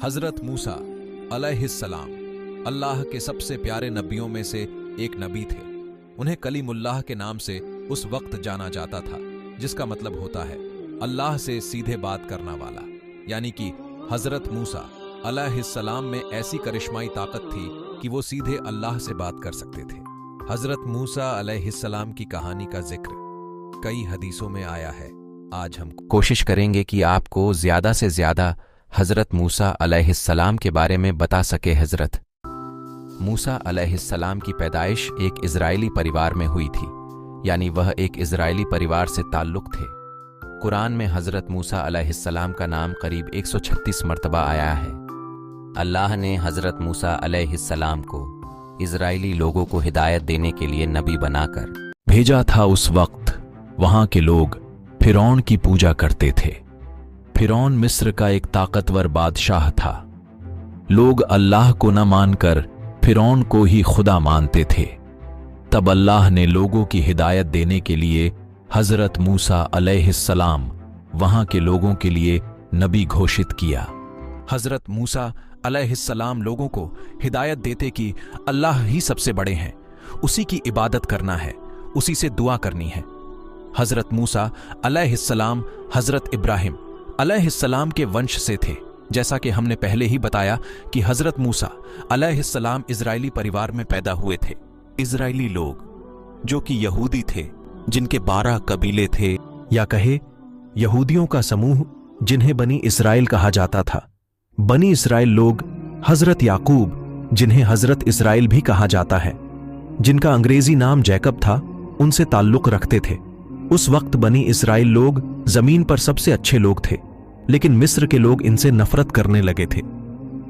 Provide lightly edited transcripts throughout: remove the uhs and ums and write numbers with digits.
हज़रत मूसा अलैहिस्सलाम अल्लाह के सबसे प्यारे नबियों में से एक नबी थे। उन्हें कलीमुल्लाह के नाम से उस वक्त जाना जाता था, जिसका मतलब होता है अल्लाह से सीधे बात करना वाला। यानी कि हज़रत मूसा अलैहिस्सलाम में ऐसी करिश्माई ताकत थी कि वो सीधे अल्लाह से बात कर सकते थे। हज़रत मूसा अलैहिस्सलाम की कहानी का जिक्र कई हदीसों में आया है। आज हम कोशिश करेंगे कि आपको ज़्यादा से ज़्यादा हज़रत मूसा अलैहिस्सलाम के बारे में बता सके। हज़रत मूसा अलैहिस्सलाम की पैदाइश एक इज़राइली परिवार में हुई थी, यानी वह एक इज़राइली परिवार से ताल्लुक़ थे। कुरान में हज़रत मूसा अलैहिस्सलाम का नाम करीब 136 मरतबा आया है। अल्लाह ने हज़रत मूसा अलैहिस्सलाम को इज़राइली लोगों को हिदायत देने के लिए नबी बनाकर भेजा था। उस वक्त वहाँ के लोग फ़िरौन की पूजा करते थे। फ़िरौन मिस्र का एक ताकतवर बादशाह था। लोग अल्लाह को न मानकर फ़िरौन को ही खुदा मानते थे। तब अल्लाह ने लोगों की हिदायत देने के लिए हज़रत मूसा अलैहिस्सलाम वहाँ के लोगों के लिए नबी घोषित किया। हज़रत मूसा अलैहिस्सलाम लोगों को हिदायत देते कि अल्लाह ही सबसे बड़े हैं, उसी की इबादत करना है, उसी से दुआ करनी है। हज़रत मूसा अलैहिस्सलाम हज़रत इब्राहिम अलैहिस्सलाम के वंश से थे। जैसा कि हमने पहले ही बताया कि हज़रत मूसा अलैहिस्सलाम इज़राइली परिवार में पैदा हुए थे। इज़राइली लोग जो कि यहूदी थे, जिनके 12 कबीले थे, या कहे यहूदियों का समूह जिन्हें बनी इस्राइल कहा जाता था। बनी इस्राइल लोग हज़रत याकूब, जिन्हें हज़रत इस्राइल भी कहा जाता है, जिनका अंग्रेजी नाम जैकब था, उनसे ताल्लुक़ रखते थे। उस वक्त बनी इस्राइल लोग ज़मीन पर सबसे अच्छे लोग थे, लेकिन मिस्र के लोग इनसे नफरत करने लगे थे।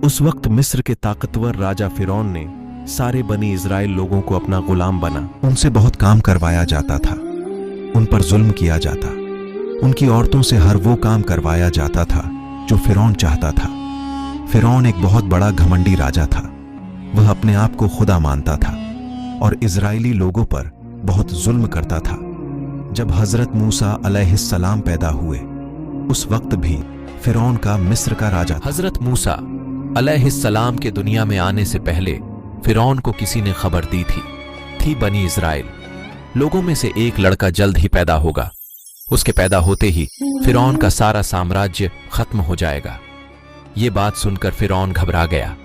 उस वक्त मिस्र के ताकतवर राजा फ़िरौन ने सारे बनी इज़राइल लोगों को अपना गुलाम बना उनसे बहुत काम करवाया जाता था, उन पर जुल्म किया जाता, उनकी औरतों से हर वो काम करवाया जाता था जो फ़िरौन चाहता था। फ़िरौन एक बहुत बड़ा घमंडी राजा था। वह अपने आप को खुदा मानता था और इज़राइली लोगों पर बहुत जुल्म करता था। जब हज़रत मूसा अलैहिस्सलाम पैदा हुए, उस वक्त भी फ़िरौन का मिस्र का राजा था। हज़रत मूसा अलैहिस्सलाम के दुनिया में आने से पहले फ़िरौन को किसी ने खबर दी थी बनी इज़राइल लोगों में से एक लड़का जल्द ही पैदा होगा। उसके पैदा होते ही फ़िरौन का सारा साम्राज्य खत्म हो जाएगा। ये बात सुनकर फ़िरौन घबरा गया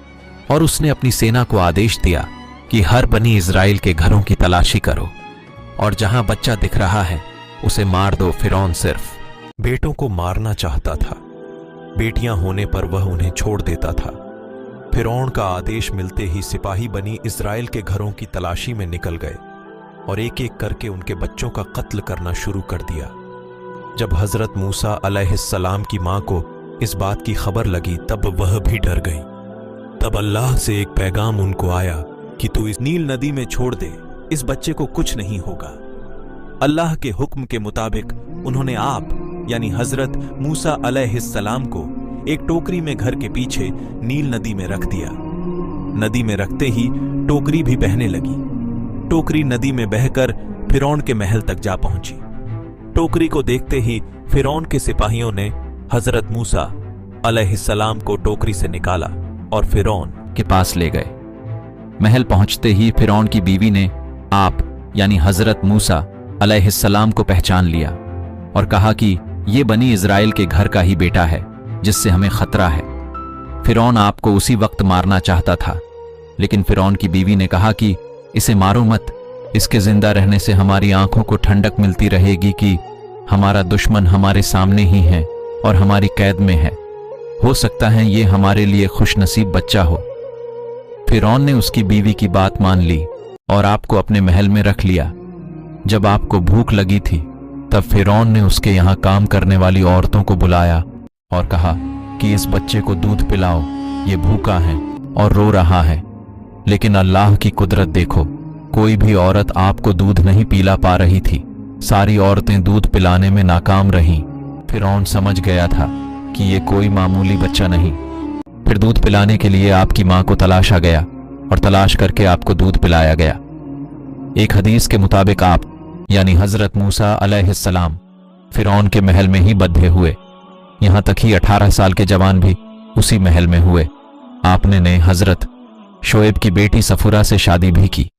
और उसने अपनी सेना को आदेश दिया कि हर बनी इज़राइल के घरों की तलाशी करो और जहां बच्चा दिख रहा है उसे मार दो। फ़िरौन सिर्फ बेटों को मारना चाहता था, बेटियां होने पर वह उन्हें छोड़ देता था। फ़िरौन का आदेश मिलते ही सिपाही बनी इज़राइल के घरों की तलाशी में निकल गए और एक एक करके उनके बच्चों का कत्ल करना शुरू कर दिया। जब हज़रत मूसा अलैहिस्सलाम की मां को इस बात की खबर लगी, तब वह भी डर गई। तब अल्लाह से एक पैगाम उनको आया कि तू इस नील नदी में छोड़ दे, इस बच्चे को कुछ नहीं होगा। अल्लाह के हुक्म के मुताबिक उन्होंने आप यानी हज़रत मूसा अलैहिस्सलाम को एक टोकरी में घर के पीछे नील नदी में रख दिया। नदी में रखते ही टोकरी भी बहने लगी। टोकरी नदी में बहकर फ़िरौन के महल तक जा पहुंची। टोकरी को देखते ही फ़िरौन के सिपाहियों ने हज़रत मूसा अलैहिस्सलाम को टोकरी से निकाला और फ़िरौन के पास ले गए। महल पहुंचते ही फ़िरौन की बीवी ने आप यानी हज़रत मूसा अलैहिस्सलाम को पहचान लिया और कहा कि ये बनी इज़राइल के घर का ही बेटा है, जिससे हमें खतरा है। फ़िरौन आपको उसी वक्त मारना चाहता था, लेकिन फ़िरौन की बीवी ने कहा कि इसे मारो मत, इसके जिंदा रहने से हमारी आंखों को ठंडक मिलती रहेगी कि हमारा दुश्मन हमारे सामने ही है और हमारी कैद में है। हो सकता है ये हमारे लिए खुशनसीब बच्चा हो। फ़िरौन ने उसकी बीवी की बात मान ली और आपको अपने महल में रख लिया। जब आपको भूख लगी थी, तब फ़िरौन ने उसके यहाँ काम करने वाली औरतों को बुलाया और कहा कि इस बच्चे को दूध पिलाओ, ये भूखा है और रो रहा है। लेकिन अल्लाह की कुदरत देखो, कोई भी औरत आपको दूध नहीं पिला पा रही थी। सारी औरतें दूध पिलाने में नाकाम रहीं। फ़िरौन समझ गया था कि ये कोई मामूली बच्चा नहीं। फिर दूध पिलाने के लिए आपकी माँ को तलाशा गया और तलाश करके आपको दूध पिलाया गया। एक हदीस के मुताबिक आप यानी हज़रत मूसा अलैहिस्सलाम फ़िरौन के महल में ही बंधे हुए। यहाँ तक ही 18 साल के जवान भी उसी महल में हुए। आपने ने हजरत शोएब की बेटी सफुरा से शादी भी की।